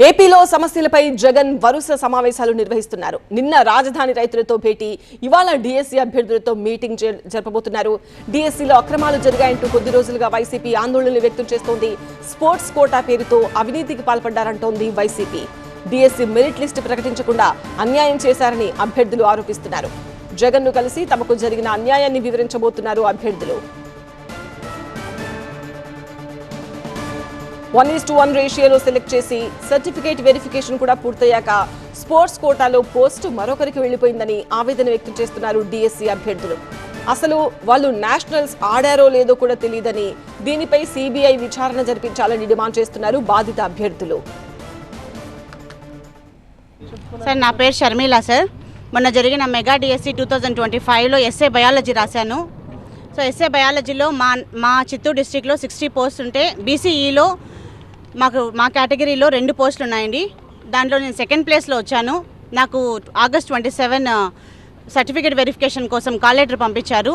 ఏపీలో సమస్యలపై జగన్ వరుస సమావేశాలు నిర్వహిస్తున్నారు. నిన్న రాజధాని రైతులతో భేటీ, ఇవాళ డిఎస్సీ అభ్యర్థులతో మీటింగ్ జరపబోతున్నారు. డిఎస్సీలో అక్రమాలు జరిగాయంటూ కొద్ది రోజులుగా వైసీపీ ఆందోళనలు వ్యక్తం చేస్తోంది. స్పోర్ట్స్ కోటా పేరుతో అవినీతికి పాల్పడ్డారంటోంది వైసీపీ. డిఎస్సీ మెరిట్ లిస్టు ప్రకటించకుండా అన్యాయం చేశారని అభ్యర్థులు ఆరోపిస్తున్నారు. జగన్ను కలిసి తమకు జరిగిన అన్యాయాన్ని వివరించబోతున్నారు అభ్యర్థులు. 1:1 రేషియోలో సెలెక్ట్ చేసి సర్టిఫికేట్ వెరిఫికేషన్ కూడా పూర్తయ్యాక స్పోర్ట్స్ కోటాలో పోస్టు మరొకరికి వెళ్లిపోయిందని ఆవేదన వ్యక్తం చేస్తున్నారు డిఎస్సీ అభ్యర్థులు. అసలు వాళ్ళు నేషనల్స్ ఆడారో లేదో కూడా తెలియదని, దీనిపై సిబిఐ విచారణ జరిపించాలని డిమాండ్ చేస్తున్నారు బాధిత అభ్యర్థులు. సార్, నా పేరు షర్మిల సార్. మొన్న జరిగిన మెగా డిఎస్సీ 2025లో ఎస్ఏ బయాలజీ రాశాను. సో ఎస్ఏ బయాలజీలో మా చిత్తూరు డిస్ట్రిక్ట్లో 60 పోస్ట్ ఉంటే బీసీఈలో మా కేటగిరీలో 2 పోస్టులు ఉన్నాయండి. దాంట్లో నేను సెకండ్ ప్లేస్లో వచ్చాను. నాకు August 27 సర్టిఫికేట్ వెరిఫికేషన్ కోసం కాల్ లెటర్ పంపించారు.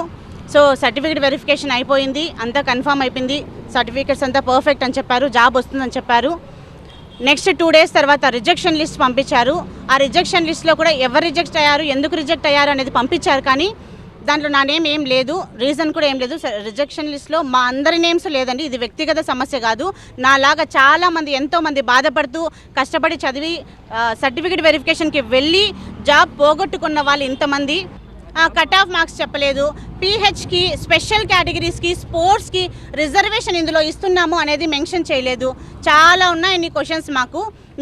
సో సర్టిఫికేట్ వెరిఫికేషన్ అయిపోయింది, అంతా కన్ఫర్మ్ అయిపోయింది, సర్టిఫికేట్స్ అంతా పర్ఫెక్ట్ అని చెప్పారు, జాబ్ వస్తుందని చెప్పారు. నెక్స్ట్ 2 డేస్ తర్వాత రిజెక్షన్ లిస్ట్ పంపించారు. ఆ రిజెక్షన్ లిస్ట్లో కూడా ఎవరు రిజెక్ట్ అయ్యారు, ఎందుకు రిజెక్ట్ అయ్యారు అనేది పంపించారు. కానీ దాంట్లో నా నేమ్ ఏం లేదు, రీజన్ కూడా ఏం లేదు. రిజెక్షన్ లిస్ట్లో మా అందరి నేమ్స్ లేదండి. ఇది వ్యక్తిగత సమస్య కాదు. నాలాగా చాలామంది ఎంతోమంది బాధపడుతూ కష్టపడి చదివి సర్టిఫికేట్ వెరిఫికేషన్కి వెళ్ళి జాబ్ పోగొట్టుకున్న వాళ్ళు ఇంతమంది. కట్ ఆఫ్ మార్క్స్ చెప్పలేదు. పీహెచ్కి, స్పెషల్ కేటగిరీస్కి, స్పోర్ట్స్కి రిజర్వేషన్ ఇందులో ఇస్తున్నాము అనేది మెన్షన్ చేయలేదు. చాలా ఉన్నాయి ఇన్ని క్వశ్చన్స్.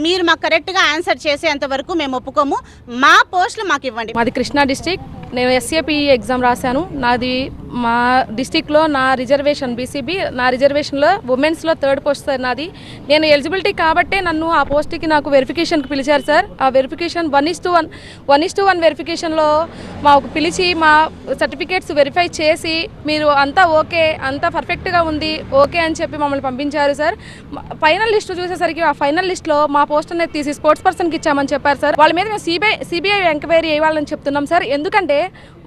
మీరు మాకు కరెక్ట్గా ఆన్సర్ చేసేంత వరకు మేము ఒప్పుకోము. మా పోస్టులు మాకు ఇవ్వండి. మాది కృష్ణా డిస్టిక్. నేను ఎస్ఏపీ ఎగ్జామ్ రాశాను. నాది మా డిస్టిక్లో నా రిజర్వేషన్ బీసీబీ, నా రిజర్వేషన్లో ఉమెన్స్లో 3rd పోస్ట్ సార్ నాది. నేను ఎలిజిబిలిటీ కాబట్టే నన్ను ఆ పోస్ట్కి నాకు వెరిఫికేషన్కి పిలిచారు సార్. ఆ వెరిఫికేషన్ 1:1 వెరిఫికేషన్లో మాకు పిలిచి మా సర్టిఫికేట్స్ వెరిఫై చేసి మీరు అంతా ఓకే, అంతా పర్ఫెక్ట్గా ఉంది ఓకే అని చెప్పి మమ్మల్ని పంపించారు సార్. ఫైనల్ లిస్టు చూసేసరికి ఆ ఫైనల్ లిస్ట్లో మా పోస్ట్ అనేది తీసి స్పోర్ట్స్ పర్సన్కి ఇచ్చామని చెప్పారు సార్. వాళ్ళ మీద మేము సిబిఐ ఎంక్వైరీ వేయాలని చెప్తున్నాం సార్. ఎందుకంటే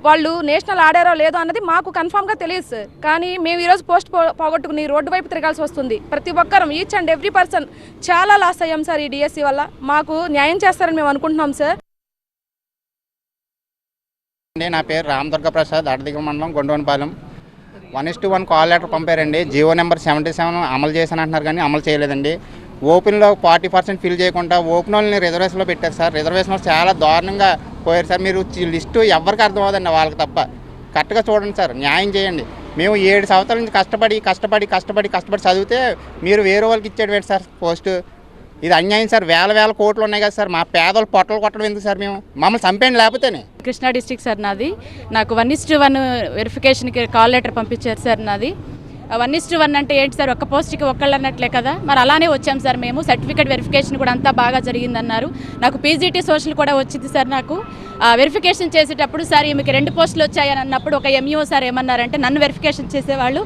వాళ్ళు నేషనల్ ఆడారో లేదో అన్నది మాకు కన్ఫామ్గా తెలియదు సార్. కానీ మేము ఈరోజు పోస్ట్ పోగొట్టుకుని రోడ్డు వైపు తిరగాల్సి వస్తుంది. ప్రతి ఒక్కరం, ఈచ్ అండ్ ఎవ్రీ పర్సన్ చాలా లాస్ అయ్యాం సార్ ఈ డిఎస్సీ వల్ల. మాకు న్యాయం చేస్తారని మేము అనుకుంటున్నాం సార్. నా పేరు రామదుర్గ ప్రసాద్, అడదిగ మండలం, గొండవనపాలెం. 1:1 కాల్ లెటర్ పంపారండి. జీవో నెంబర్ 77 అమలు చేశాను అంటున్నారు కానీ అమలు చేయలేదండి. ఓపెన్లో 40% ఫిల్ చేయకుండా ఓపెన్ వాళ్ళని రిజర్వేషన్లో పెట్టారు సార్. రిజర్వేషన్లో చాలా దారుణంగా పోయారు సార్. మీరు లిస్టు ఎవరికి అర్థం అవ్వదండి, వాళ్ళకి తప్ప. కరెక్ట్గా చూడండి సార్, న్యాయం చేయండి. మేము 7 సంవత్సరాల నుంచి కష్టపడి చదివితే మీరు వేరే వాళ్ళకి ఇచ్చేది ఏంటి సార్ పోస్టు? ఇది అన్యాయం సార్. వేల కోట్లు ఉన్నాయి కదా సార్. మా పేదలు పొట్టలు కొట్టడం ఎందుకు సార్? మమ్మల్ని చంపేయండి లేకపోతేనే. కృష్ణా డిస్ట్రిక్ట్ సార్ నాది. నాకు 1:1 వెరిఫికేషన్కి కాల్ లెటర్ పంపించారు సార్. నాది 1:1 అంటే ఏంటి సార్? ఒక్క పోస్ట్కి ఒక్కళ్ళు అన్నట్లే కదా. మరి అలానే వచ్చాం సార్ మేము. సర్టిఫికేట్ వెరిఫికేషన్ కూడా అంతా బాగా జరిగిందన్నారు. నాకు పీజీటీ సోషల్ కూడా వచ్చింది సార్. నాకు వెరిఫికేషన్ చేసేటప్పుడు సార్ ఈమెకి 2 పోస్టులు వచ్చాయని అన్నప్పుడు ఒక ఎంఈఓ సార్ ఏమన్నారంటే, నన్ను వెరిఫికేషన్ చేసేవాళ్ళు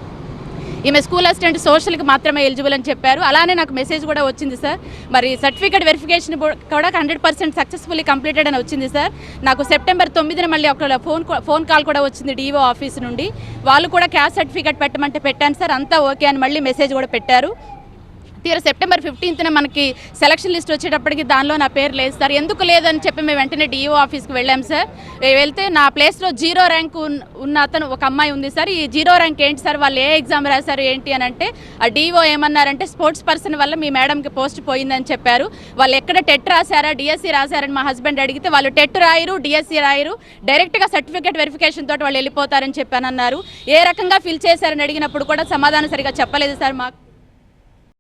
ఈమె స్కూల్ అసిస్టెంట్ సోషల్కి మాత్రమే ఎలిజిబుల్ అని చెప్పారు. అలానే నాకు మెసేజ్ కూడా వచ్చింది సార్. మరి సర్టిఫికేట్ వెరిఫికేషన్ కూడా 100% సక్సెస్ఫుల్లీ కంప్లీటెడ్ అని వచ్చింది సార్. నాకు September 9న మళ్ళీ ఒక ఫోన్ కాల్ కూడా వచ్చింది డిఓ ఆఫీస్ నుండి. వాళ్ళు కూడా క్యాస్ట్ సర్టిఫికేట్ పెట్టమంటే పెట్టాను సార్, అంతా ఓకే అని మళ్ళీ మెసేజ్ కూడా పెట్టారు. తీరా September 15న మనకి సెలక్షన్ లిస్ట్ వచ్చేటప్పటికి దానిలో నా పేరు లేదు సార్. ఎందుకు లేదని చెప్పి మేము వెంటనే డిఓ ఆఫీస్కి వెళ్ళాం సార్. వెళ్తే నా ప్లేస్లో 0 ర్యాంక్ ఉన్న అతను ఒక అమ్మాయి ఉంది సార్. ఈ 0 ర్యాంక్ ఏంటి సార్, వాళ్ళు ఏ ఎగ్జామ్ రాశారు ఏంటి అని అంటే, ఆ డిఓ ఏమన్నారంటే స్పోర్ట్స్ పర్సన్ వల్ల మీ మేడంకి పోస్ట్ పోయిందని చెప్పారు. వాళ్ళు ఎక్కడ టెట్ రాశారా డిఎస్సీ రాశారని మా హస్బెండ్ అడిగితే, వాళ్ళు టెట్ రాయరు, డిఎస్సీ రాయరు, డైరెక్ట్గా సర్టిఫికేట్ వెరిఫికేషన్ తోటి వాళ్ళు వెళ్ళిపోతారని చెప్పానన్నారు. ఏ రకంగా ఫిల్ చేశారని అడిగినప్పుడు కూడా సమాధానం సరిగా చెప్పలేదు సార్ మాకు.